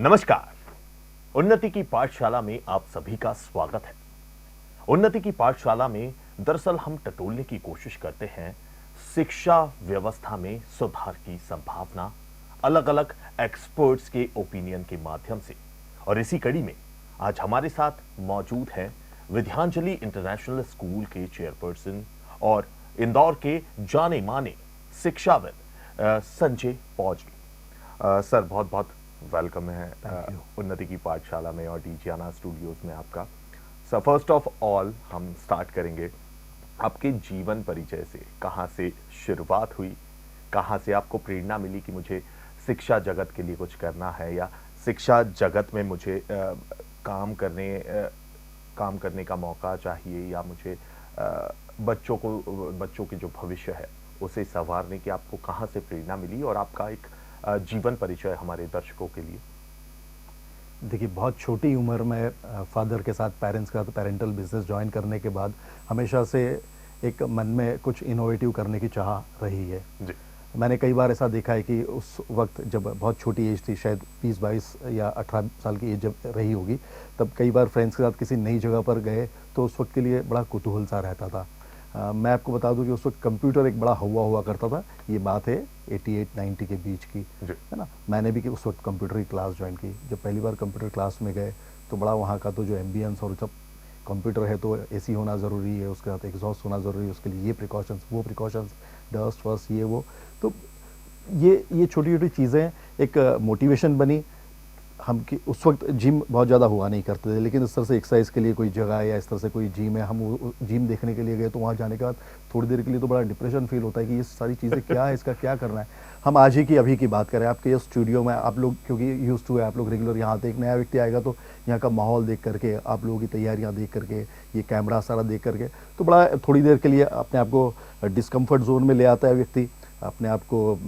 नमस्कार। उन्नति की पाठशाला में आप सभी का स्वागत है। उन्नति की पाठशाला में दरअसल हम टटोलने की कोशिश करते हैं शिक्षा व्यवस्था में सुधार की संभावना अलग अलग एक्सपर्ट्स के ओपिनियन के माध्यम से। और इसी कड़ी में आज हमारे साथ मौजूद हैं विद्यांजलि इंटरनेशनल स्कूल के चेयरपर्सन और इंदौर के जाने माने शिक्षाविद संजय पौजी। सर बहुत बहुत वेलकम है उन्नति की पाठशाला में और डीजियाना स्टूडियोज में आपका। सर फर्स्ट ऑफ ऑल हम स्टार्ट करेंगे आपके जीवन परिचय से। कहाँ से शुरुआत हुई, कहाँ से आपको प्रेरणा मिली कि मुझे शिक्षा जगत के लिए कुछ करना है या शिक्षा जगत में मुझे काम करने का मौका चाहिए या मुझे बच्चों के जो भविष्य है उसे संवारने की आपको कहाँ से प्रेरणा मिली और आपका एक जीवन परिचय हमारे दर्शकों के लिए। देखिए, बहुत छोटी उम्र में फादर के साथ पेरेंट्स का पेरेंटल बिजनेस ज्वाइन करने के बाद हमेशा से एक मन में कुछ इनोवेटिव करने की चाह रही है जी। मैंने कई बार ऐसा देखा है कि उस वक्त जब बहुत छोटी एज थी, शायद 20-22 या 18 साल की एज जब रही होगी, तब कई बार फ्रेंड्स के साथ किसी नई जगह पर गए तो उस वक्त के लिए बड़ा कुतूहल सा रहता था। मैं आपको बता दूं कि उस वक्त कंप्यूटर एक बड़ा हुआ करता था। ये बात है 88-90 के बीच की, है ना। मैंने भी कि उस वक्त कंप्यूटर की क्लास ज्वाइन की। जब पहली बार कंप्यूटर क्लास में गए तो बड़ा वहाँ का तो जो एम्बियंस, और जब कंप्यूटर है तो एसी होना ज़रूरी है, उसके साथ एग्जॉस्ट होना ज़रूरी है, उसके लिए ये प्रिकॉशंस वो प्रिकॉशंस, डस्ट फर्स्ट ये वो, तो ये छोटी छोटी चीज़ें एक मोटिवेशन बनी। हम कि उस वक्त जिम बहुत ज़्यादा हुआ नहीं करते थे, लेकिन इस तरह से एक्सरसाइज के लिए कोई जगह या इस तरह से कोई जिम है, हम जिम देखने के लिए गए तो वहाँ जाने के बाद थोड़ी देर के लिए तो बड़ा डिप्रेशन फील होता है कि ये सारी चीज़ें क्या है, इसका क्या करना है। हम आज ही की अभी की बात करें, आपके इस स्टूडियो में आप लोग क्योंकि यूज्ड टू है, आप लोग रेगुलर यहाँ आते, एक नया व्यक्ति आएगा तो यहाँ का माहौल देख करके, आप लोगों की तैयारियाँ देख करके, ये कैमरा सारा देख करके, तो बड़ा थोड़ी देर के लिए अपने आप को डिस्कम्फर्ट जोन में ले आता है व्यक्ति, अपने आप को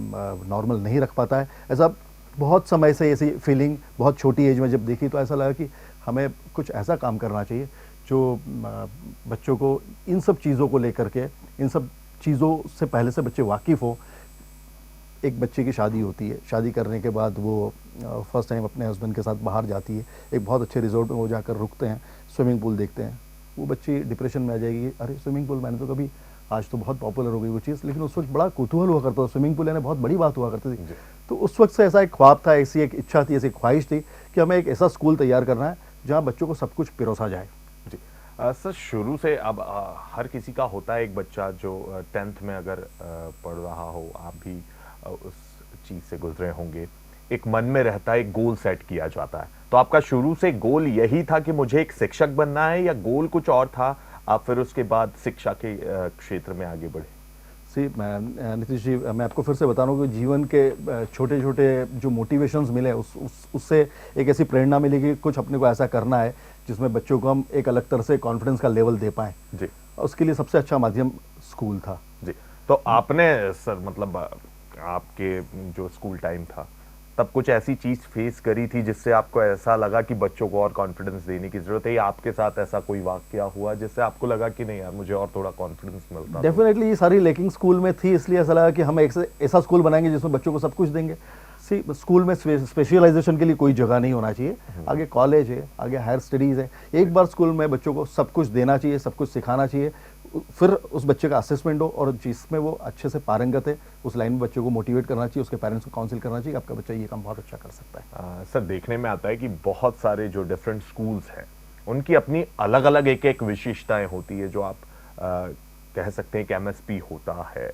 नॉर्मल नहीं रख पाता है। ऐसा बहुत समय से ऐसी फीलिंग बहुत छोटी एज में जब देखी तो ऐसा लगा कि हमें कुछ ऐसा काम करना चाहिए जो बच्चों को इन सब चीज़ों को लेकर के, इन सब चीज़ों से पहले से बच्चे वाकिफ़ हो। एक बच्चे की शादी होती है, शादी करने के बाद वो फर्स्ट टाइम अपने हस्बैंड के साथ बाहर जाती है, एक बहुत अच्छे रिजॉर्ट में वो जाकर रुकते हैं, स्विमिंग पूल देखते हैं, वो बच्ची डिप्रेशन में आ जाएगी, अरे स्विमिंग पूल, मैंने तो कभी, आज तो बहुत पॉपुलर हो गई वो चीज़, लेकिन उस वक्त बड़ा कुतूहल हुआ करता था। स्विमिंग पूल यानी बहुत बड़ी बात हुआ करती थी। तो उस वक्त से ऐसा एक ख्वाब था, ऐसी एक इच्छा थी, ऐसी ख्वाहिश थी कि हमें एक ऐसा स्कूल तैयार करना है जहाँ बच्चों को सब कुछ पिरोसा जाए। जी सर, शुरू से अब हर किसी का होता है एक बच्चा जो 10th में अगर पढ़ रहा हो, आप भी उस चीज़ से गुजरे होंगे, एक मन में रहता है, एक गोल सेट किया जाता है। तो आपका शुरू से गोल यही था कि मुझे एक शिक्षक बनना है या गोल कुछ और था, आप फिर उसके बाद शिक्षा के क्षेत्र में आगे बढ़े? नीतीश जी, मैं आपको फिर से बता रहा हूँ कि जीवन के छोटे छोटे जो मोटिवेशंस मिले उससे एक ऐसी प्रेरणा मिली कि कुछ अपने को ऐसा करना है जिसमें बच्चों को हम एक अलग तरह से कॉन्फिडेंस का लेवल दे पाएँ जी। उसके लिए सबसे अच्छा माध्यम स्कूल था जी। तो आपने सर मतलब आपके जो स्कूल टाइम था तब कुछ ऐसी चीज फेस करी थी जिससे आपको ऐसा लगा कि बच्चों को और कॉन्फिडेंस देने की जरूरत है, या आपके साथ ऐसा कोई वाकया हुआ जिससे आपको लगा कि नहीं यार मुझे और थोड़ा कॉन्फिडेंस मिलता? डेफिनेटली ये सारी लैकिंग स्कूल में थी, इसलिए ऐसा लगा कि हम एक ऐसा स्कूल बनाएंगे जिसमें बच्चों को सब कुछ देंगे। स्कूल में स्पेशलाइजेशन के लिए कोई जगह नहीं होना चाहिए, आगे कॉलेज है, आगे हायर स्टडीज़ है, एक बार स्कूल में बच्चों को सब कुछ देना चाहिए, सब कुछ सिखाना चाहिए, फिर उस बच्चे का असेसमेंट हो और जिसमें वो अच्छे से पारंगत है उस लाइन में बच्चों को मोटिवेट करना चाहिए, उसके पेरेंट्स को काउंसिल करना चाहिए, आपका बच्चा ये काम बहुत अच्छा कर सकता है। सर देखने में आता है कि बहुत सारे जो डिफरेंट स्कूल्स हैं उनकी अपनी अलग अलग एक एक विशेषताएं होती है, जो आप कह सकते हैं कि एमएसपी होता है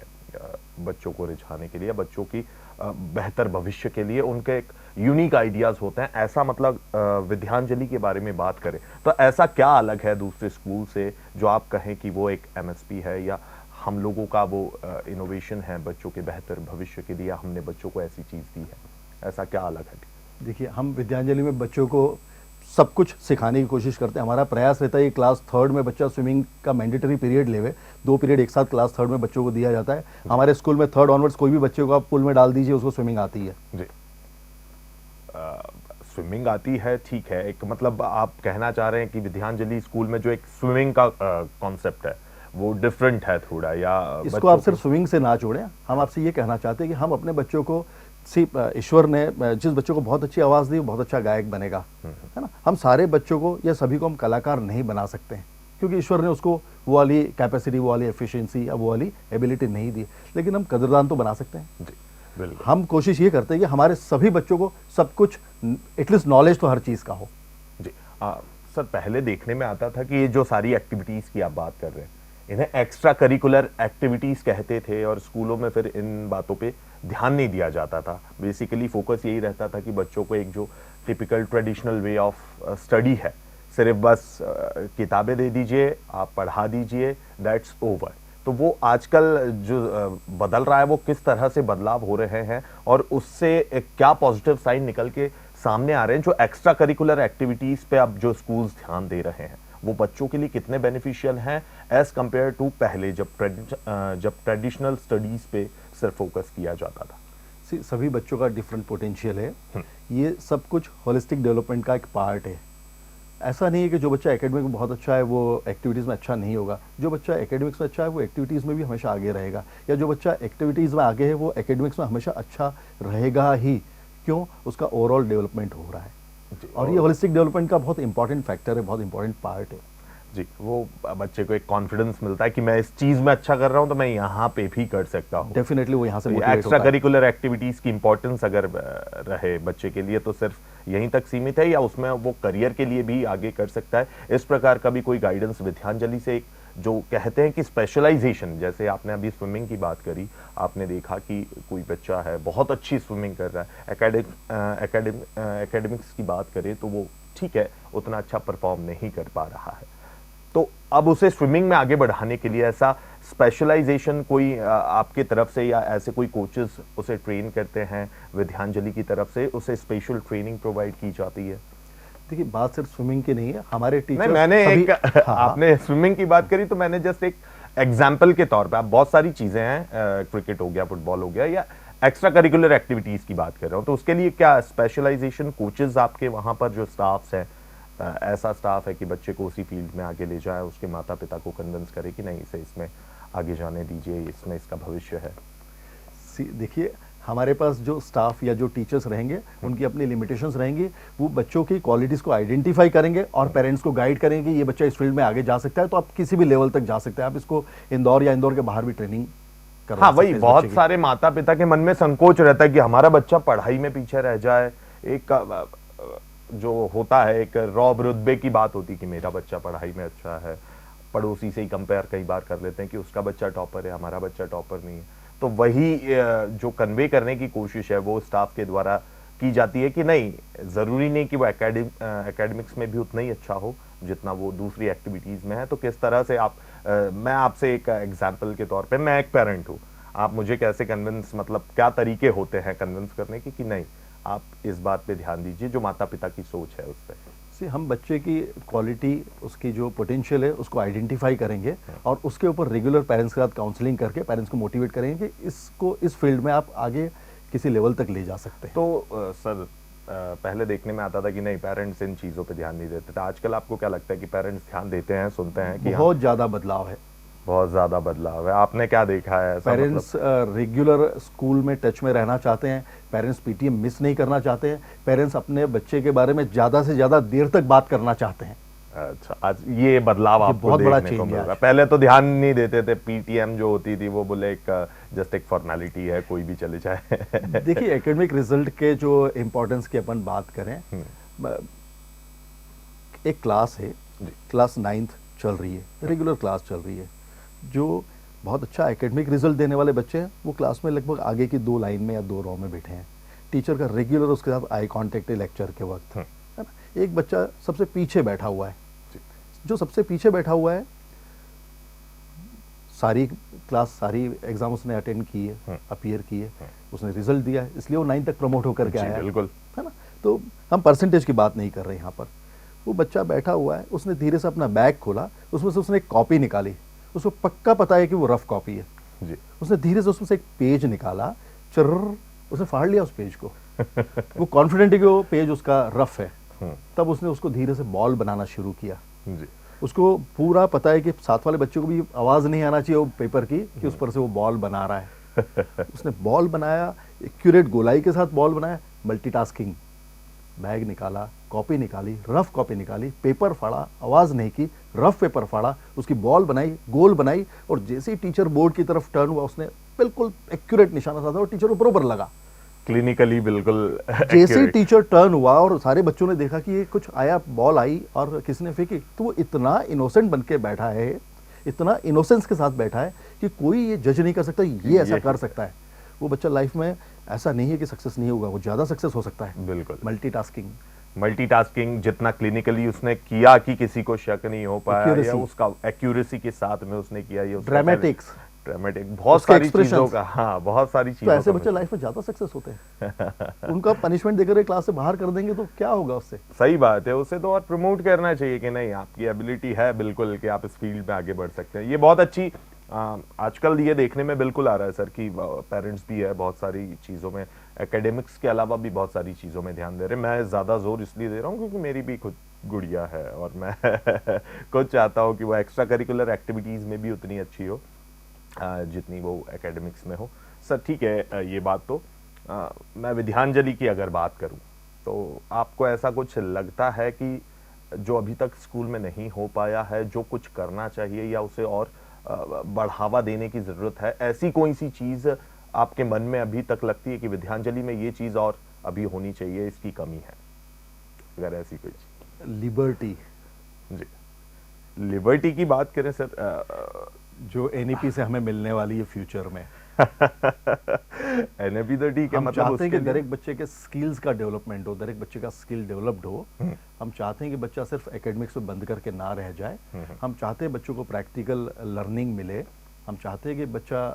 बच्चों को रिझाने के लिए, बच्चों की बेहतर भविष्य के लिए उनके एक यूनिक आइडियाज होते हैं। ऐसा मतलब विद्यांजलि के बारे में बात करें तो ऐसा क्या अलग है दूसरे स्कूल से जो आप कहें कि वो एक एमएसपी है या हम लोगों का वो इनोवेशन है बच्चों के बेहतर भविष्य के लिए, हमने बच्चों को ऐसी चीज दी है, ऐसा क्या अलग है? देखिए, हम विद्यांजलि में बच्चों को सब कुछ सिखाने की कोशिश करते हैं। हमारा प्रयास रहता है कि क्लास 3rd में बच्चा स्विमिंग का मैंडेटरी पीरियड लेवे, 2 पीरियड एक साथ क्लास 3rd में बच्चों को दिया जाता है। हमारे स्कूल में 3rd ऑनवर्ड्स कोई भी बच्चे को आप पूल में डाल दीजिए, उसको स्विमिंग आती है। जी। स्विमिंग आती है, ठीक है। एक मतलब आप कहना चाह रहे हैं कि विद्यांजलि स्कूल में जो एक स्विमिंग का कॉन्सेप्ट है वो डिफरेंट है थोड़ा, या इसको आप सिर्फ स्विमिंग से ना जोड़ें। हम आपसे ये कहना चाहते हैं कि हम अपने बच्चों को ईश्वर ने जिस बच्चों को बहुत अच्छी आवाज़ दी वो बहुत अच्छा गायक बनेगा, है ना। हम सारे बच्चों को या सभी को हम कलाकार नहीं बना सकते हैं, क्योंकि ईश्वर ने उसको वो वाली कैपेसिटी, वो वाली एफिशिएंसी या वो वाली एबिलिटी नहीं दी, लेकिन हम कदरदान तो बना सकते हैं। जी बिल्कुल। हम कोशिश ये करते हैं कि हमारे सभी बच्चों को सब कुछ, एटलीस्ट नॉलेज तो हर चीज़ का हो। जी सर, पहले देखने में आता था कि ये जो सारी एक्टिविटीज़ की आप बात कर रहे हैं, इन्हें एक्स्ट्रा करिकुलर एक्टिविटीज़ कहते थे और स्कूलों में फिर इन बातों पे ध्यान नहीं दिया जाता था। बेसिकली फोकस यही रहता था कि बच्चों को एक जो typical traditional way of study है, सिर्फ बस किताबें दे दीजिए, आप पढ़ा दीजिए, दैट्स ओवर। तो वो आजकल जो बदल रहा है, वो किस तरह से बदलाव हो रहे हैं और उससे क्या पॉजिटिव साइन निकल के सामने आ रहे हैं, जो एक्स्ट्रा करिकुलर एक्टिविटीज़ पे अब जो स्कूल्स ध्यान दे रहे हैं, वो बच्चों के लिए कितने बेनिफिशियल हैं एज कंपेयर टू पहले जब ट्रेडिशनल स्टडीज़ पे सिर्फ फोकस किया जाता था? सभी बच्चों का डिफरेंट पोटेंशियल है, ये सब कुछ होलिस्टिक डेवलपमेंट का एक पार्ट है। ऐसा नहीं है कि जो बच्चा एकेडमिक में बहुत अच्छा है वो एक्टिविटीज़ में अच्छा नहीं होगा। जो बच्चा एकेडमिक्स में अच्छा है वो एक्टिविटीज़ में भी हमेशा आगे रहेगा, या जो बच्चा एक्टिविटीज़ में आगे है वो एकेडमिक्स में हमेशा अच्छा रहेगा ही। क्यों? उसका ओवरऑल डेवलपमेंट हो रहा है, और ये होलिस्टिक डेवलपमेंट का बहुत इंपॉर्टेंट फैक्टर है, बहुत इंपॉर्टेंट पार्ट है। जी, वो बच्चे को एक कॉन्फिडेंस मिलता है कि मैं इस चीज में अच्छा कर रहा हूं तो मैं यहाँ पे भी कर सकता हूँ। डेफिनेटली वो यहाँ से मोटिवेट एक्स्ट्रा होता है। करिकुलर एक्टिविटीज की इंपॉर्टेंस अगर रहे बच्चे के लिए तो सिर्फ यहीं तक सीमित है, या उसमें वो करियर के लिए भी आगे कर सकता है? इस प्रकार का भी कोई गाइडेंस विद्यांजलि से, एक जो कहते हैं कि स्पेशलाइजेशन, जैसे आपने अभी स्विमिंग की बात करी, आपने देखा कि कोई बच्चा है बहुत अच्छी स्विमिंग कर रहा है, एकेडमिक्स की बात करें तो वो ठीक है उतना अच्छा परफॉर्म नहीं कर पा रहा है, तो अब उसे स्विमिंग में आगे बढ़ाने के लिए ऐसा स्पेशलाइजेशन कोई आपकी तरफ से, या ऐसे कोई कोचेस उसे ट्रेन करते हैं विद्यांजलि की तरफ से, उसे स्पेशल ट्रेनिंग प्रोवाइड की जाती है? देखिए, बात सिर्फ स्विमिंग की नहीं है, हमारे टीचर नहीं, मैंने एक आपने स्विमिंग की बात करी तो मैंने जस्ट एक एग्जाम्पल के तौर पे, आप बहुत सारी चीजें हैं, क्रिकेट हो गया, फुटबॉल हो गया, या एक्स्ट्रा करिकुलर एक्टिविटीज की बात कर रहा हूँ, तो उसके लिए क्या स्पेशलाइजेशन कोचेस आपके वहां पर जो स्टाफ्स हैं, ऐसा स्टाफ है कि बच्चे को उसी फील्ड में आगे ले जाए, उसके माता पिता को कन्विंस करे कि नहीं इसे इसमें आगे जाने दीजिए, इसमें इसका भविष्य है? देखिए, हमारे पास जो स्टाफ या जो टीचर्स रहेंगे उनकी अपनी लिमिटेशंस रहेंगी, वो बच्चों की क्वालिटीज़ को आइडेंटिफाई करेंगे और पेरेंट्स को गाइड करेंगे कि ये बच्चा इस फील्ड में आगे जा सकता है, तो आप किसी भी लेवल तक जा सकते हैं। आप इसको इंदौर या इंदौर के बाहर भी ट्रेनिंग करवा हाँ, सकते वही हैं। बहुत सारे माता पिता के मन में संकोच रहता है कि हमारा बच्चा पढ़ाई में पीछे रह जाए, एक जो होता है एक रौब रुतबे की बात होती कि मेरा बच्चा पढ़ाई में अच्छा है, पड़ोसी से ही कंपेयर कई बार कर लेते हैं कि उसका बच्चा टॉपर है, हमारा बच्चा टॉपर नहीं है। तो वही जो कन्वे करने की कोशिश है वो स्टाफ के द्वारा की जाती है कि नहीं, जरूरी नहीं कि वो एकेडमिक्स में भी उतना ही अच्छा हो जितना वो दूसरी एक्टिविटीज में है। तो किस तरह से आप मैं आपसे एक एग्जांपल के तौर पे, मैं एक पेरेंट हूँ, आप मुझे कैसे कन्विंस, मतलब क्या तरीके होते हैं कन्विंस करने के कि नहीं आप इस बात पे ध्यान दीजिए, जो माता पिता की सोच है उस पर? हम बच्चे की क्वालिटी, उसकी जो पोटेंशियल है उसको आइडेंटिफाई करेंगे और उसके ऊपर रेगुलर पेरेंट्स के साथ काउंसलिंग करके पेरेंट्स को मोटिवेट करेंगे कि इसको इस फील्ड में आप आगे किसी लेवल तक ले जा सकते हैं। तो सर, पहले देखने में आता था कि नहीं पेरेंट्स इन चीज़ों पे ध्यान नहीं देते थे, आजकल आपको क्या लगता है कि पेरेंट्स ध्यान देते हैं, सुनते हैं कि बहुत ज़्यादा बदलाव है? बहुत ज़्यादा बदलाव है। आपने क्या देखा है? पेरेंट्स रेगुलर स्कूल में टच में रहना चाहते हैं, पेरेंट्स पीटीएम मिस नहीं करना चाहते हैं, पेरेंट्स अपने बच्चे के बारे में ज़्यादा से ज़्यादा देर तक बात करना चाहते हैं। अच्छा, आज ये बदलाव आपको बहुत बड़ा देखने को चेंज मिल है रहा है। पहले तो ध्यान नहीं देते थे, पीटीएम जो होती थी वो बोले एक जस्ट एक फॉर्मेलिटी है, कोई भी चले जाए। देखिए, एकेडमिक रिजल्ट के जो इम्पोर्टेंस की अपन बात करें, एक क्लास है, क्लास 9th चल रही है, रेगुलर क्लास चल रही है, जो बहुत अच्छा एकेडमिक रिजल्ट देने वाले बच्चे हैं वो क्लास में लगभग आगे की 2 लाइन में या 2 रो में बैठे हैं, टीचर का रेगुलर उसके साथ आई कांटेक्ट है लेक्चर के वक्त, है ना। एक बच्चा सबसे पीछे बैठा हुआ है, जो सबसे पीछे बैठा हुआ है, सारी क्लास, सारी एग्जाम उसने अटेंड की है, अपीयर की है, उसने रिजल्ट दिया है, इसलिए वो 9 तक प्रमोट होकर के आया है, बिल्कुल, है ना। तो हम परसेंटेज की बात नहीं कर रहे यहाँ पर। वो बच्चा बैठा हुआ है, उसने धीरे से अपना बैग खोला, उसमें से उसने एक कॉपी निकाली, उसको पक्का पता है कि वो रफ कॉपी है जी। उसने धीरे से उसमें से एक पेज निकाला, चर्र, उसने फाड़ लिया उस पेज को। वो कॉन्फिडेंट है कि वो पेज उसका रफ है, तब उसने उसको धीरे से बॉल बनाना शुरू किया जी। उसको पूरा पता है कि साथ वाले बच्चों को भी आवाज़ नहीं आना चाहिए वो पेपर की कि उस पर से वो बॉल बना रहा है। उसने बॉल बनाया, एक्यूरेट गोलाई के साथ बॉल बनाया, मल्टीटास्किंग, बैग निकाला, कॉपी निकाली, रफ कॉपी निकाली, पेपर फाड़ा, आवाज़ नहीं की, रफ पेपर फाड़ा, उसकी बॉल बनाई, गोल बनाई, और जैसे ही टीचर बोर्ड की तरफ टर्न हुआ उसने बिल्कुल एक्यूरेट निशाना साधा और टीचर को बरोबर लगा। क्लिनिकली बिल्कुल जैसे ही accurate। टीचर टर्न हुआ और सारे बच्चों ने देखा कि ये कुछ आया, बॉल आई और किसी ने फेंकी, तो वो इतना इनोसेंट बन के बैठा है, इतना इनोसेंस के साथ बैठा है कि कोई ये जज नहीं कर सकता ये ऐसा कर सकता है। वो बच्चा लाइफ में ऐसा नहीं है कि सक्सेस नहीं होगा, वो ज़्यादा सक्सेस हो सकता है। बिल्कुल। मल्टीटास्किंग जितना क्लिनिकली उसने किया कि किसी को शक नहीं हो पाया, या Accuracy। उसका एक्यूरेसी के साथ में उसने किया, ये उसका ड्रामेटिक्स, ड्रामेटिक, बहुत उसके सारी expressions। चीजों का, हाँ बहुत सारी तो चीजों ऐसे का बच्चे लाइफ में ज़्यादा सक्सेस होते हैं। उनका पनिशमेंट देकर क्लास से बाहर कर देंगे तो क्या होगा उससे? सही बात है, उसे तो और प्रमोट करना चाहिए कि नहीं आपकी एबिलिटी है बिल्कुल कि आप इस फील्ड में आगे बढ़ सकते हैं। ये बहुत अच्छी आजकल ये देखने में बिल्कुल आ रहा है सर कि पेरेंट्स भी है बहुत सारी चीज़ों में, एकेडमिक्स के अलावा भी बहुत सारी चीज़ों में ध्यान दे रहे हैं। मैं ज़्यादा जोर इसलिए दे रहा हूँ क्योंकि मेरी भी खुद गुड़िया है और मैं खुद चाहता हूँ कि वो एक्स्ट्रा करिकुलर एक्टिविटीज़ में भी उतनी अच्छी हो जितनी वो एकेडमिक्स में हो। सर ठीक है, ये बात तो मैं विद्यांजलि की अगर बात करूं तो आपको ऐसा कुछ लगता है कि जो अभी तक स्कूल में नहीं हो पाया है, जो कुछ करना चाहिए या उसे और बढ़ावा देने की ज़रूरत है, ऐसी कोई सी चीज़ आपके मन में अभी तक लगती है कि विद्यांजलि में ये चीज़ और अभी होनी चाहिए, इसकी कमी है, अगर ऐसी कोई चीज़? लिबर्टी, जी, लिबर्टी की बात करें सर, जो एनईपी से हमें मिलने वाली है फ्यूचर में। एनएपी तो ठीक है, हम मतलब चाहते हैं कि उसके लिए- दर एक बच्चे के स्किल्स का डेवलपमेंट हो, दर एक बच्चे का स्किल डेवलप्ड हो। हम चाहते हैं कि बच्चा सिर्फ एकेडमिक्स में बंद करके ना रह जाए। हम चाहते हैं बच्चों को प्रैक्टिकल लर्निंग मिले। हम चाहते हैं कि बच्चा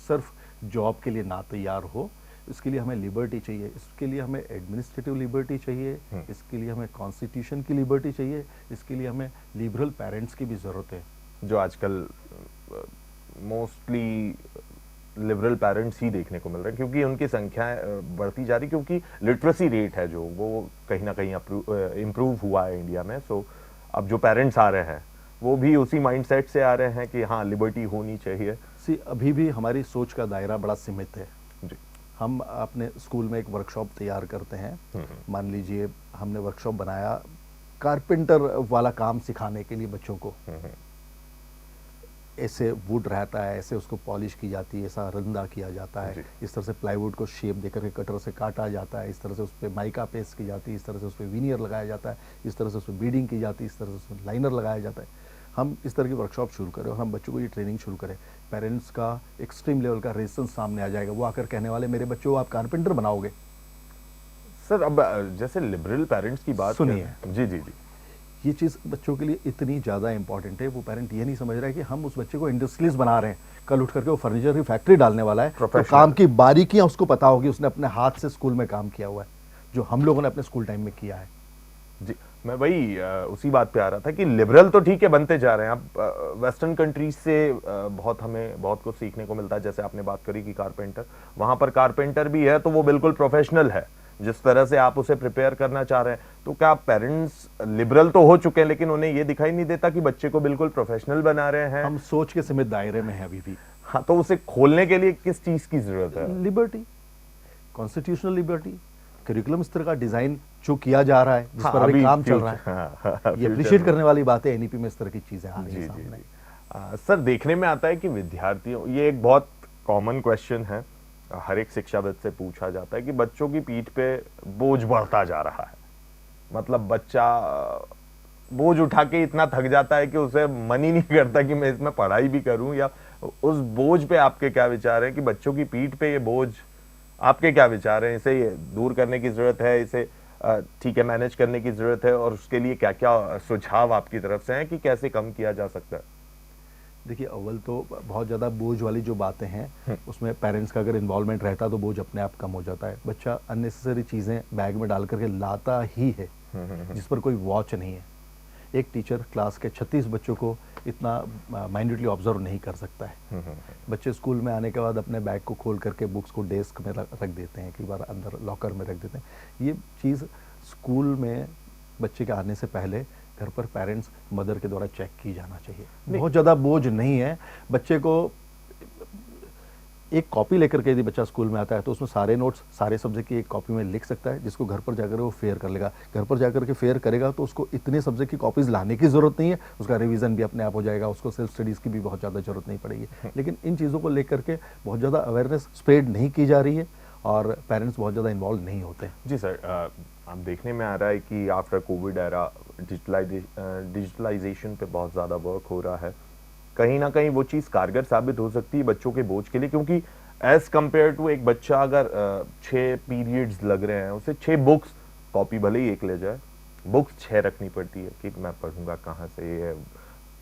सिर्फ जॉब के लिए ना तैयार हो। इसके लिए हमें लिबर्टी चाहिए, इसके लिए हमें एडमिनिस्ट्रेटिव लिबर्टी चाहिए, इसके लिए हमें कॉन्स्टिट्यूशन की लिबर्टी चाहिए, इसके लिए हमें लिबरल पेरेंट्स की भी ज़रूरत है। जो आजकल मोस्टली लिबरल पेरेंट्स ही देखने को मिल रहे हैं क्योंकि उनकी संख्या बढ़ती जा रही, क्योंकि लिटरेसी रेट है जो वो कहीं ना कहीं इम्प्रूव हुआ है इंडिया में। सो अब जो पेरेंट्स आ रहे हैं वो भी उसी माइंडसेट से आ रहे हैं कि हाँ लिबर्टी होनी चाहिए। अभी भी हमारी सोच का दायरा बड़ा सीमित है। जी। हम अपने स्कूल में एक वर्कशॉप तैयार करते हैं। मान लीजिए हमने वर्कशॉप बनाया कारपेंटर वाला काम सिखाने के लिए बच्चों को। ऐसे वुड रहता है, ऐसे उसको पॉलिश की जाती है, ऐसा रंदा किया जाता है, इस तरह से प्लाईवुड को शेप देकर के कटर से काटा जाता है, इस तरह से उस पर माइका पेस्ट की जाती है, इस तरह से उस पर विनियर लगाया जाता है, इस तरह से उस पर बीडिंग की जाती है, इस तरह से उसमें लाइनर लगाया जाता है। हम इस तरह की वर्कशॉप शुरू करें और हम बच्चों को ये ट्रेनिंग शुरू करें। पेरेंट्स का एक्सट्रीम लेवल का रेजिस्टेंस सामने आ जाएगा। वो आकर कहने वाले मेरे बच्चों आप कारपेंटर बनाओगे। सर अब जैसे लिबरल पेरेंट्स की बात सुनिए। जी जी जी, ये चीज़ बच्चों के लिए इतनी ज़्यादा इंपॉर्टेंट है। वो पेरेंट ये नहीं समझ रहा है कि हम उस बच्चे को इंडस्ट्रियलिस्ट बना रहे हैं, कल उठ करके वो फर्नीचर की फैक्ट्री डालने वाला है, तो Professional। काम की बारीकियां उसको पता होगी, उसने अपने हाथ से स्कूल में काम किया हुआ है, जो हम लोगों ने अपने स्कूल टाइम में किया है। जी मैं वही उसी बात पे आ रहा था कि लिबरल तो ठीक है बनते जा रहे हैं। अब वेस्टर्न कंट्रीज से हमें बहुत कुछ सीखने को मिलता है। जैसे आपने बात करी कि कारपेंटर, वहां पर कारपेंटर भी है तो वो बिल्कुल प्रोफेशनल है जिस तरह से आप उसे प्रिपेयर करना चाह रहे हैं। तो क्या पेरेंट्स लिबरल तो हो चुके हैं लेकिन उन्हें ये दिखाई नहीं देता कि बच्चे को बिल्कुल प्रोफेशनल बना रहे हैं? हम सोच के सीमित दायरे में हैं अभी भी। हाँ, तो उसे खोलने के लिए किस चीज की जरूरत है? लिबर्टी, कॉन्स्टिट्यूशनल लिबर्टी, करिकुलम इस तरह का डिजाइन जो किया जा रहा है, जिस पर अभी काम चल रहा है, ये अप्रिशिएट करने वाली बात है। एनईपी में इस तरह की चीजें आ रही हैं सामने। सर देखने में आता है कि विद्यार्थियों, ये एक बहुत कॉमन क्वेश्चन है, हर एक शिक्षाविद से पूछा जाता है कि बच्चों की पीठ पे बोझ बढ़ता जा रहा है। मतलब बच्चा बोझ उठा के इतना थक जाता है कि उसे मन ही नहीं करता कि मैं इसमें पढ़ाई भी करूं। या उस बोझ पे आपके क्या विचार हैं कि बच्चों की पीठ पे ये बोझ, आपके क्या विचार हैं? इसे दूर करने की जरूरत है, इसे ठीक है मैनेज करने की जरूरत है, और उसके लिए क्या क्या सुझाव आपकी तरफ से हैं कि कैसे कम किया जा सकता है? देखिए, अव्वल तो बहुत ज़्यादा बोझ वाली जो बातें हैं उसमें पेरेंट्स का अगर इन्वॉल्वमेंट रहता तो बोझ अपने आप कम हो जाता है। बच्चा अननेसेसरी चीज़ें बैग में डाल करके लाता ही है जिस पर कोई वॉच नहीं है। एक टीचर क्लास के 36 बच्चों को इतना माइन्यूटली ऑब्जर्व नहीं कर सकता है। बच्चे स्कूल में आने के बाद अपने बैग को खोल करके बुक्स को डेस्क में रख देते हैं, कई बार अंदर लॉकर में रख देते हैं। ये चीज़ स्कूल में बच्चे के आने से पहले घर पर पेरेंट्स मदर के द्वारा चेक की जाना चाहिए। बहुत ज़्यादा बोझ नहीं है, बच्चे को एक कॉपी लेकर के यदि बच्चा स्कूल में आता है तो उसमें सारे नोट्स सारे सब्जेक्ट की एक कॉपी में लिख सकता है, जिसको घर पर जाकर वो फेयर कर लेगा। घर पर जाकर के फेयर करेगा तो उसको इतने सब्जेक्ट की कॉपीज़ लाने की ज़रूरत नहीं है, उसका रिवीजन भी अपने आप हो जाएगा, उसको सेल्फ स्टडीज़ की भी बहुत ज़्यादा ज़रूरत नहीं पड़ेगी। लेकिन इन चीज़ों को लेकर के बहुत ज़्यादा अवेयरनेस स्प्रेड नहीं की जा रही है और पेरेंट्स बहुत ज़्यादा इन्वॉल्व नहीं होते हैं। जी सर, आप देखने में आ रहा है कि आफ्टर कोविड एरा डिजिटलाइजेशन पे बहुत ज़्यादा वर्क हो रहा है। कहीं ना कहीं वो चीज़ कारगर साबित हो सकती है बच्चों के बोझ के लिए, क्योंकि एज कंपेयर टू एक बच्चा अगर 6 पीरियड्स लग रहे हैं, उसे 6 बुक्स, कॉपी भले ही एक ले जाए, बुक्स 6 रखनी पड़ती है कि मैं पढ़ूंगा कहाँ से। ये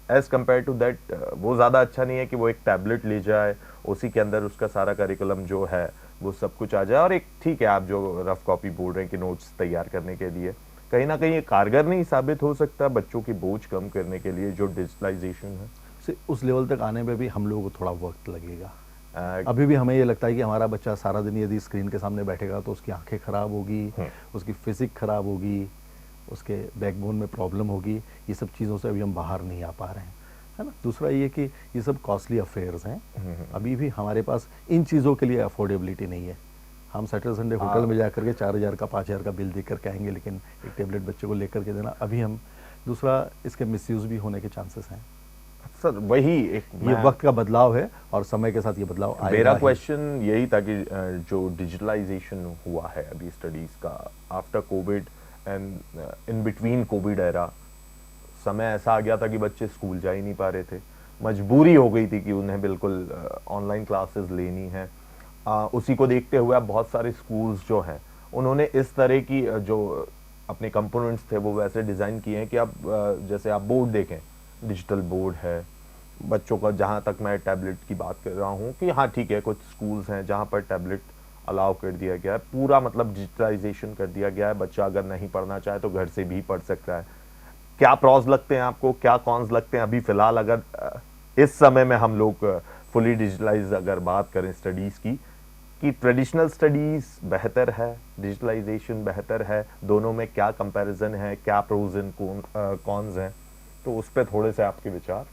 एज कंपेयर टू दैट वो ज़्यादा अच्छा नहीं है कि वो एक टैबलेट ले जाए, उसी के अंदर उसका सारा करिकुलम जो है वो सब कुछ आ जाए। और एक ठीक है, आप जो रफ कॉपी बोल रहे हैं कि नोट्स तैयार करने के लिए, कहीं ना कहीं ये कारगर नहीं साबित हो सकता बच्चों की बोझ कम करने के लिए जो डिजिटलाइजेशन है। से उस लेवल तक आने में भी हम लोगों को थोड़ा वक्त लगेगा। अभी भी हमें ये लगता है कि हमारा बच्चा सारा दिन यदि स्क्रीन के सामने बैठेगा तो उसकी आंखें खराब होगी, उसकी फिजिक खराब होगी, उसके बैकबोन में प्रॉब्लम होगी। ये सब चीज़ों से अभी हम बाहर नहीं आ पा रहे हैं, है ना। दूसरा ये कि ये सब कॉस्टली अफेयर्स हैं, अभी भी हमारे पास इन चीज़ों के लिए अफोर्डेबिलिटी नहीं है। हम सैटरडे संडे होटल में जाकर के 4,000 का 5,000 का बिल दे करके आएंगे, लेकिन एक टेबलेट बच्चे को लेकर के देना अभी हम, दूसरा इसके मिसयूज़ भी होने के चांसेस हैं। सर वही एक ये वक्त का बदलाव है और समय के साथ ये बदलाव आएगा। मेरा क्वेश्चन यही था कि जो डिजिटलाइजेशन हुआ है अभी स्टडीज का after Covid and in between Covid era, समय ऐसा आ गया था कि बच्चे स्कूल जा ही नहीं पा रहे थे, मजबूरी हो गई थी कि उन्हें बिल्कुल ऑनलाइन क्लासेस लेनी है। उसी को देखते हुए अब बहुत सारे स्कूल्स जो हैं उन्होंने इस तरह की जो अपने कंपोनेंट्स थे वो वैसे डिज़ाइन किए हैं कि अब जैसे आप बोर्ड देखें, डिजिटल बोर्ड है बच्चों का। जहाँ तक मैं टैबलेट की बात कर रहा हूँ कि हाँ ठीक है, कुछ स्कूल्स हैं जहाँ पर टैबलेट अलाउ कर दिया गया है, पूरा मतलब डिजिटलाइजेशन कर दिया गया है। बच्चा अगर नहीं पढ़ना चाहे तो घर से भी पढ़ सकता है। क्या प्रॉस लगते हैं आपको, क्या कॉन्स लगते हैं अभी फिलहाल, अगर इस समय में हम लोग फुली डिजिटलाइज अगर बात करें स्टडीज़ की, कि ट्रेडिशनल स्टडीज़ बेहतर है, डिजिटलाइजेशन बेहतर है, दोनों में क्या कंपैरिजन है, क्या प्रोज एंड कॉन्स हैं, तो उस पर थोड़े से आपके विचार।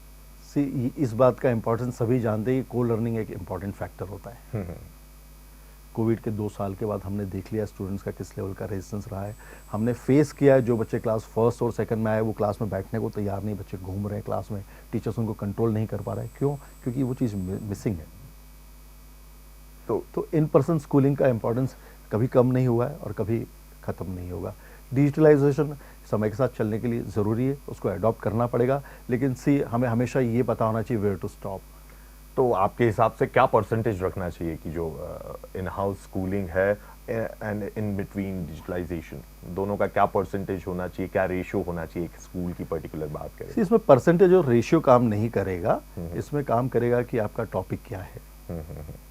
इस बात का इम्पोर्टेंस सभी जानते हैं कि को लर्निंग एक इम्पॉर्टेंट फैक्टर होता है। कोविड के 2 साल के बाद हमने देख लिया स्टूडेंट्स का किस लेवल का रेजिस्टेंस रहा है। हमने फेस किया है, जो बच्चे क्लास फर्स्ट और सेकंड में आए वो क्लास में बैठने को तैयार नहीं, बच्चे घूम रहे हैं क्लास में, टीचर्स उनको कंट्रोल नहीं कर पा रहे हैं। क्यों? क्योंकि वो चीज़ मिसिंग है। तो इन पर्सन स्कूलिंग का इम्पोर्टेंस कभी कम नहीं हुआ है और कभी ख़त्म नहीं होगा। डिजिटलाइजेशन समय के साथ चलने के लिए ज़रूरी है, उसको अडॉप्ट करना पड़ेगा, लेकिन हमें हमेशा ये पता होना चाहिए वेयर टू स्टॉप। तो आपके हिसाब से क्या परसेंटेज रखना चाहिए कि जो इन हाउस स्कूलिंग है एंड इन बिटवीन डिजिटलाइजेशन, दोनों का क्या परसेंटेज होना चाहिए, क्या रेशियो होना चाहिए एक स्कूल की पर्टिकुलर बात करें? इसमें परसेंटेज और रेशियो काम नहीं करेगा, इसमें काम करेगा कि आपका टॉपिक क्या है।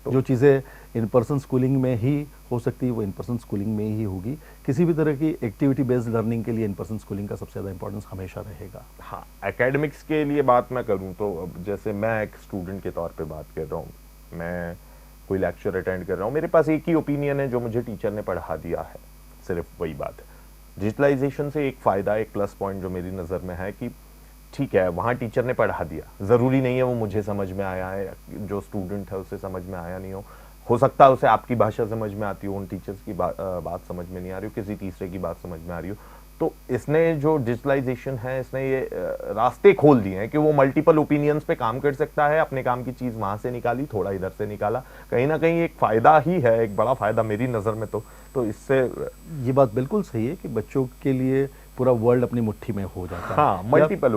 तो जो चीज़ें इन पर्सन स्कूलिंग में ही हो सकती है वो इन पर्सन स्कूलिंग में ही होगी। किसी भी तरह की एक्टिविटी बेस्ड लर्निंग के लिए इन पर्सन स्कूलिंग का सबसे ज़्यादा इंपॉर्टेंस हमेशा रहेगा। हाँ, एकेडमिक्स के लिए बात मैं करूँ तो अब जैसे मैं एक स्टूडेंट के तौर पे बात कर रहा हूँ, मैं कोई लेक्चर अटेंड कर रहा हूँ, मेरे पास एक ही ओपिनियन है जो मुझे टीचर ने पढ़ा दिया है, सिर्फ वही बात है। डिजिटलाइजेशन से एक फ़ायदा, एक प्लस पॉइंट जो मेरी नज़र में है कि ठीक है, वहाँ टीचर ने पढ़ा दिया, ज़रूरी नहीं है वो मुझे समझ में आया है, जो स्टूडेंट है उसे समझ में आया नहीं हो सकता है उसे आपकी भाषा समझ में आती हो, उन टीचर्स की बात समझ में नहीं आ रही हो, किसी तीसरे की बात समझ में आ रही हो। तो इसने जो डिजिटलाइजेशन है, इसने ये रास्ते खोल दिए हैं कि वो मल्टीपल ओपिनियंस पे काम कर सकता है, अपने काम की चीज़ वहाँ से निकाली, थोड़ा इधर से निकाला, कहीं ना कहीं एक फ़ायदा ही है, एक बड़ा फ़ायदा मेरी नज़र में। तो इससे ये बात बिल्कुल सही है कि बच्चों के लिए पूरा वर्ल्ड अपनी मुट्ठी में हो जाता है। हाँ, मल्टीपल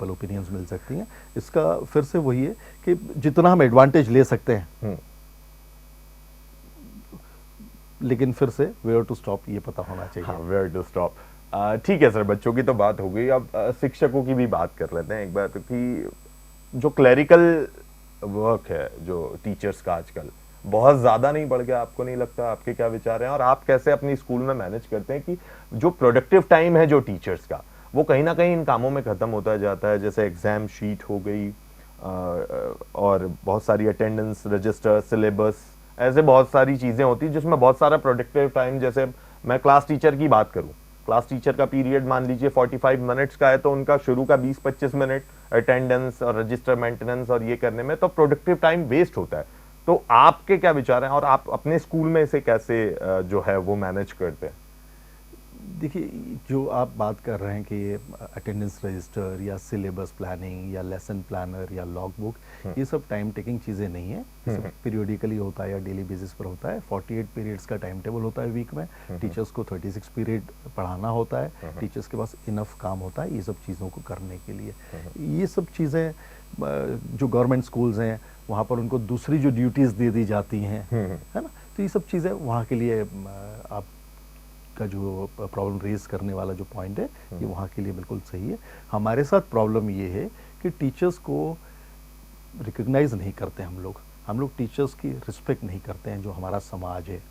ओपिनियंस मिल सकती हैं। इसका फिर से वही है कि जितना हम एडवांटेज ले सकते हैं, लेकिन फिर से वेयर टू स्टॉप ये पता होना चाहिए। हाँ, वेयर टू स्टॉप। ठीक है सर, बच्चों की तो बात हो गई, अब शिक्षकों की भी बात कर लेते हैं एक बार कि जो क्लरिकल वर्क है जो टीचर्स का आजकल बहुत ज़्यादा नहीं बढ़ गया, आपको नहीं लगता? आपके क्या विचार हैं और आप कैसे अपनी स्कूल में मैनेज करते हैं कि जो प्रोडक्टिव टाइम है जो टीचर्स का, वो कहीं ना कहीं इन कामों में ख़त्म होता जाता है, जैसे एग्ज़ाम शीट हो गई और बहुत सारी अटेंडेंस रजिस्टर, सिलेबस, ऐसे बहुत सारी चीज़ें होती हैं जिसमें बहुत सारा प्रोडक्टिव टाइम, जैसे मैं क्लास टीचर की बात करूं, क्लास टीचर का पीरियड मान लीजिए 45 मिनट्स का है, तो उनका शुरू का 20-25 मिनट अटेंडेंस और रजिस्टर मेंटेनेंस और ये करने में तो प्रोडक्टिव टाइम वेस्ट होता है। तो आपके क्या विचार हैं और आप अपने स्कूल में इसे कैसे जो है वो मैनेज करते हैं? देखिए, जो आप बात कर रहे हैं कि अटेंडेंस रजिस्टर या सिलेबस प्लानिंग या लेसन प्लानर या लॉग बुक, ये सब टाइम टेकिंग चीज़ें नहीं है। ये सब पीरियोडिकली होता है या डेली बेसिस पर होता है। 48 पीरियड्स का टाइम टेबल होता है वीक में। टीचर्स को 36 पीरियड पढ़ाना होता है। टीचर्स के पास इनफ काम होता है ये सब चीज़ों को करने के लिए। ये सब चीज़ें जो गवर्नमेंट स्कूल्स हैं वहाँ पर उनको दूसरी जो ड्यूटीज़ दे दी जाती हैं, है ना, तो ये सब चीज़ें वहाँ के लिए आप का जो प्रॉब्लम रेज करने वाला जो पॉइंट है ये वहाँ के लिए बिल्कुल सही है। हमारे साथ प्रॉब्लम ये है कि टीचर्स को रिकग्नाइज नहीं करते हम लोग टीचर्स की रिस्पेक्ट नहीं करते हैं जो हमारा समाज है।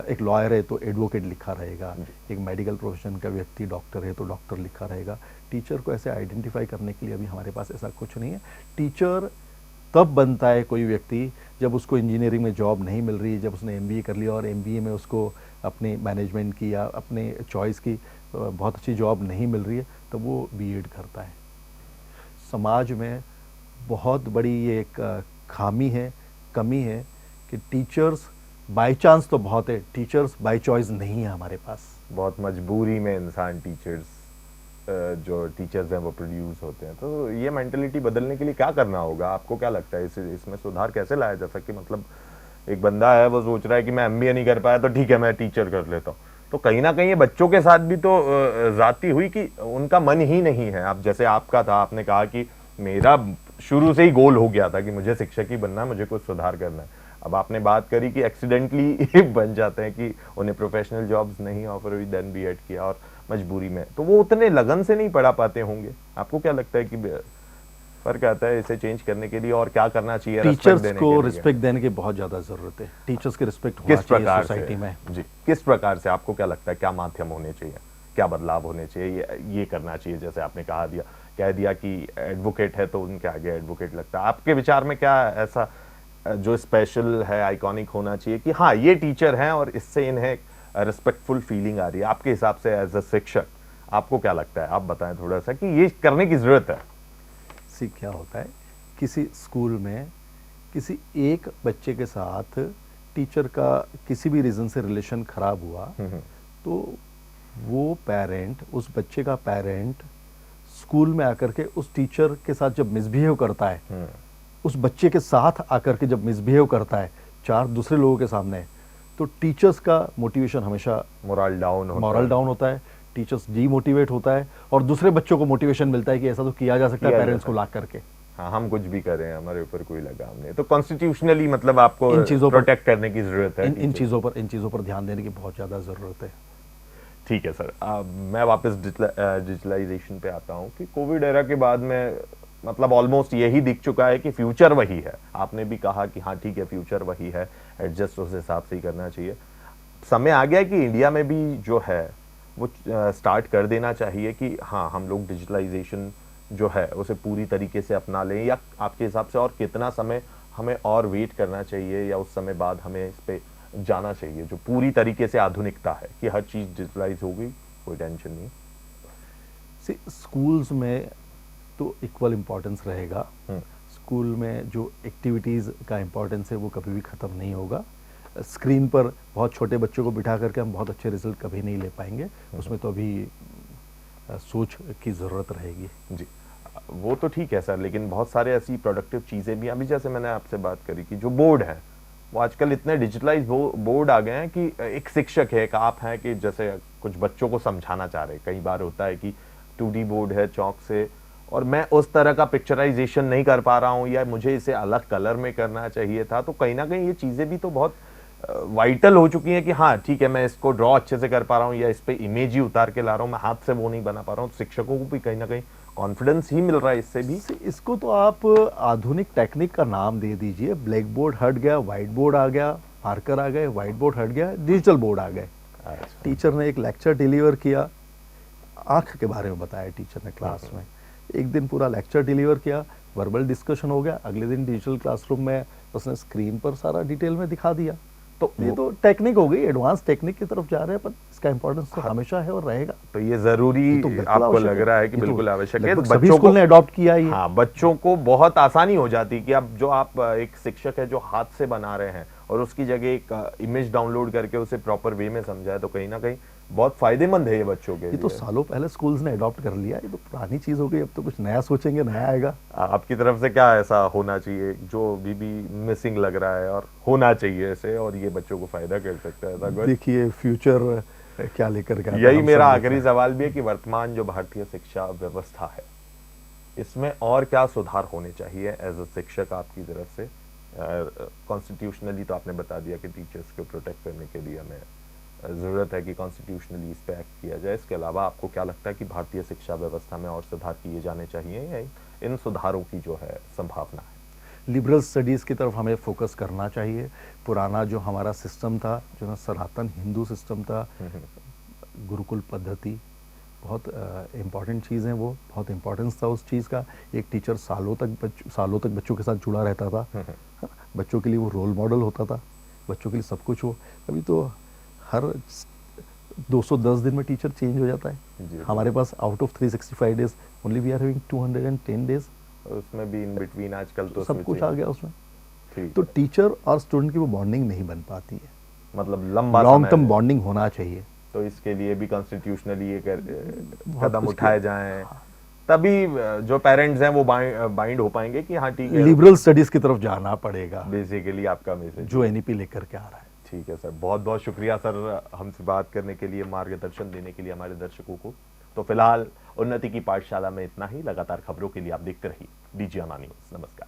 एक लॉयर है तो एडवोकेट लिखा रहेगा, एक मेडिकल प्रोफेशन का व्यक्ति डॉक्टर है तो डॉक्टर लिखा रहेगा। टीचर को ऐसे आइडेंटिफाई करने के लिए अभी हमारे पास ऐसा कुछ नहीं है। टीचर तब बनता है कोई व्यक्ति जब उसको इंजीनियरिंग में जॉब नहीं मिल रही है, जब उसने एमबीए कर लिया और एमबीए में उसको अपने मैनेजमेंट की या अपने चॉइस की बहुत अच्छी जॉब नहीं मिल रही है, तब वो बीएड करता है। समाज में बहुत बड़ी ये एक खामी है, कमी है कि टीचर्स बाय चांस तो बहुत है, टीचर्स बाय चॉइस नहीं है हमारे पास। बहुत मजबूरी में इंसान जो टीचर्स हैं वो प्रोड्यूस होते हैं। तो ये मेंटलिटी बदलने के लिए क्या करना होगा? आपको क्या लगता है इसमें सुधार कैसे लाया जा सके? मतलब एक बंदा है वो सोच रहा है कि मैं एमबीए नहीं कर पाया तो ठीक है मैं टीचर कर लेता हूँ, तो कहीं ना कहीं ये बच्चों के साथ भी तो जाती हुई कि उनका मन ही नहीं है। आप जैसे आपका था, आपने कहा कि मेरा शुरू से ही गोल हो गया था कि मुझे शिक्षक ही बनना है, मुझे कुछ सुधार करना है। अब आपने बात करी कि एक्सीडेंटली बन जाते हैं कि उन्हें प्रोफेशनल जॉब्स नहीं ऑफर हुई, देन बीएड किया और मजबूरी में, तो वो उतने लगन से नहीं पढ़ा पाते होंगे। आपको क्या लगता है कि फर्क आता है इसे चेंज करने के लिए और क्या करना चाहिए? टीचर्स को रिस्पेक्ट देने की बहुत ज्यादा जरूरत है। टीचर्स की रिस्पेक्ट होना चाहिए सोसाइटी में। जी, किस प्रकार से आपको क्या लगता है, क्या माध्यम होने चाहिए, क्या बदलाव होने चाहिए, ये करना चाहिए? जैसे आपने कह दिया कि एडवोकेट है तो उनके आगे एडवोकेट लगता है। आपके विचार में क्या ऐसा जो स्पेशल है, आइकॉनिक होना चाहिए कि हाँ ये टीचर हैं और इससे इन्हें रिस्पेक्टफुल फीलिंग आ रही है? आपके हिसाब से एज अ शिक्षक आपको क्या लगता है? आप बताएं थोड़ा सा कि ये करने की जरूरत है। सी क्या होता है, किसी स्कूल में किसी एक बच्चे के साथ टीचर का किसी भी रीजन से रिलेशन खराब हुआ तो वो पेरेंट, उस बच्चे का पेरेंट स्कूल में आकर के उस टीचर के साथ जब मिसबिहेव करता है, उस बच्चे के साथ आकर के जब मिसबिहेव करता है 4 दूसरे लोगों के सामने, तो टीचर्स का मोटिवेशन हमेशा मोरल डाउन होता है। टीचर्स डीमोटिवेट होता है और दूसरे बच्चों को मोटिवेशन मिलता है कि ऐसा तो किया जा सकता है पेरेंट्स को ला करके। हाँ, हम कुछ भी करें, हमारे ऊपर कोई लगाम नहीं। तो कॉन्स्टिट्यूशनली मतलब आपको इन चीजों प्रोटेक्ट करने की जरूरत है। इन चीजों पर ध्यान देने की बहुत ज्यादा जरूरत है। ठीक है सर, मैं वापस डिजिटलाइजेशन पे आता हूँ कि कोविड एरा के बाद में मतलब ऑलमोस्ट यही दिख चुका है कि फ्यूचर वही है। आपने भी कहा कि हाँ ठीक है फ्यूचर वही है, एडजस्ट उस हिसाब से ही करना चाहिए। समय आ गया है कि इंडिया में भी जो है वो स्टार्ट कर देना चाहिए कि हाँ हम लोग डिजिटलाइजेशन जो है उसे पूरी तरीके से अपना लें, या आपके हिसाब से और कितना समय हमें और वेट करना चाहिए या उस समय बाद हमें इस पे जाना चाहिए जो पूरी तरीके से आधुनिकता है कि हर चीज़ डिजिटलाइज हो गई, कोई टेंशन नहीं? स्कूल्स में तो इक्वल इम्पोर्टेंस रहेगा। स्कूल में जो एक्टिविटीज़ का इम्पोर्टेंस है वो कभी भी ख़त्म नहीं होगा। स्क्रीन पर बहुत छोटे बच्चों को बिठा करके हम बहुत अच्छे रिजल्ट कभी नहीं ले पाएंगे, उसमें तो अभी सोच की ज़रूरत रहेगी। जी, वो तो ठीक है सर, लेकिन बहुत सारे ऐसी प्रोडक्टिव चीज़ें भी, अभी जैसे मैंने आपसे बात करी कि जो बोर्ड है वो आजकल इतने डिजिटलाइज बोर्ड आ गए हैं कि एक शिक्षक है, एक आप हैं कि जैसे कुछ बच्चों को समझाना चाह रहे, कई बार होता है कि 2D बोर्ड है चौक से और मैं उस तरह का पिक्चराइजेशन नहीं कर पा रहा हूँ या मुझे इसे अलग कलर में करना चाहिए था। तो कहीं ना कहीं ये चीज़ें भी तो बहुत वाइटल हो चुकी हैं कि हाँ ठीक है मैं इसको ड्रॉ अच्छे से कर पा रहा हूँ या इस पे इमेज ही उतार के ला रहा हूँ, मैं हाथ से वो नहीं बना पा रहा हूँ। तो शिक्षकों को भी कहीं ना कहीं कॉन्फिडेंस ही मिल रहा है इससे भी। इसको तो आप आधुनिक टेक्निक का नाम दे दीजिए। ब्लैक बोर्ड हट गया, व्हाइट बोर्ड आ गया, मार्कर आ गए, व्हाइट बोर्ड हट गया, डिजिटल बोर्ड आ गए। टीचर ने एक लेक्चर डिलीवर किया, आँख के बारे में बताया टीचर ने क्लास में, एक दिन पूरा लेक्चर डिलीवर किया, वर्बल डिस्कशन हो गया, अगले दिन डिजिटल क्लासरूम में उसने स्क्रीन पर सारा डिटेल में दिखा दिया। तो ये तो टेक्निक हो गई, एडवांस टेक्निक की तरफ जा रहे हैं, पर इसका इंपॉर्टेंस तो हमेशा है और रहेगा। तो ये जरूरी ये तो बिल्कुल आपको आवश्यक लग है। रहा है कि ये तो बिल्कुल आवश्यक है लगभग सभी बच्चों स्कूल को। ने अडॉप्ट किया है ये। हाँ, बच्चों को बहुत आसानी हो जाती कि अब जो आप एक शिक्षक है जो हाथ से बना रहे हैं और उसकी जगह एक इमेज डाउनलोड करके उसे प्रॉपर वे में समझाए, तो कहीं ना कहीं बहुत फायदेमंद है ये बच्चों के ये तो लिए। सालों पहले स्कूल्स ने अडॉप्ट कर लिया, ये तो पुरानी चीज हो गई, अब तो कुछ नया सोचेंगे, नया आएगा। आपकी तरफ से क्या ऐसा होना चाहिए जो भी मिसिंग लग रहा है और होना चाहिए ऐसे, और ये बच्चों को फायदा कर सकता है ऐसा कुछ? देखिए फ्यूचर क्या लेकर के आता है, यही हम मेरा सब आखिरी देखते हैं। सवाल भी है कि वर्तमान जो भारतीय शिक्षा व्यवस्था है इसमें और क्या सुधार होने चाहिए एज अ शिक्षक आपकी तरफ से? कॉन्स्टिट्यूशनली तो आपने बता दिया कि टीचर्स को प्रोटेक्ट करने के लिए हमें जरूरत है कि कॉन्स्टिट्यूशनली इस पे एक्ट किया जाए। इसके अलावा आपको क्या लगता है कि भारतीय शिक्षा व्यवस्था में और सुधार किए जाने चाहिए या इन सुधारों की जो है संभावना है? लिबरल स्टडीज़ की तरफ हमें फोकस करना चाहिए। पुराना जो हमारा सिस्टम था, जो ना सनातन हिंदू सिस्टम था, गुरुकुल पद्धति, बहुत इम्पॉर्टेंट चीज़ है वो, बहुत इम्पोर्टेंस था उस चीज़ का। एक टीचर सालों तक बच्चों के साथ जुड़ा रहता था, है ना? बच्चों के लिए वो रोल मॉडल होता था, बच्चों के लिए सब कुछ हो। अभी तो हर 210 दिन में टीचर चेंज हो जाता है। हमारे पास out of 365 days only we are having 210 days, उसमें भी इन बिटवीन आजकल तो सब कुछ आ गया उसमें। ठीक तो है। टीचर और स्टूडेंट की वो बॉन्डिंग नहीं बन पाती है, मतलब लंबा लॉन्ग समय टर्म बॉन्डिंग होना चाहिए। तो इसके लिए भी कॉन्स्टिट्यूशनली ये बहुत कदम कुछ उठाए किया। जाएं, तभी जो पेरेंट्स हैं वो बाइंड हो पाएंगे कि हाँ ठीक है, लिबरल स्टडीज की तरफ जाना पड़ेगा, बेसिकली आपका मैसेज जो एनईपी लेकर के आ रहा है। ठीक है सर, बहुत बहुत शुक्रिया सर हमसे बात करने के लिए, मार्गदर्शन देने के लिए हमारे दर्शकों को। तो फिलहाल उन्नति की पाठशाला में इतना ही। लगातार खबरों के लिए आप देखते रहिए DG अन्ना न्यूज़। नमस्कार।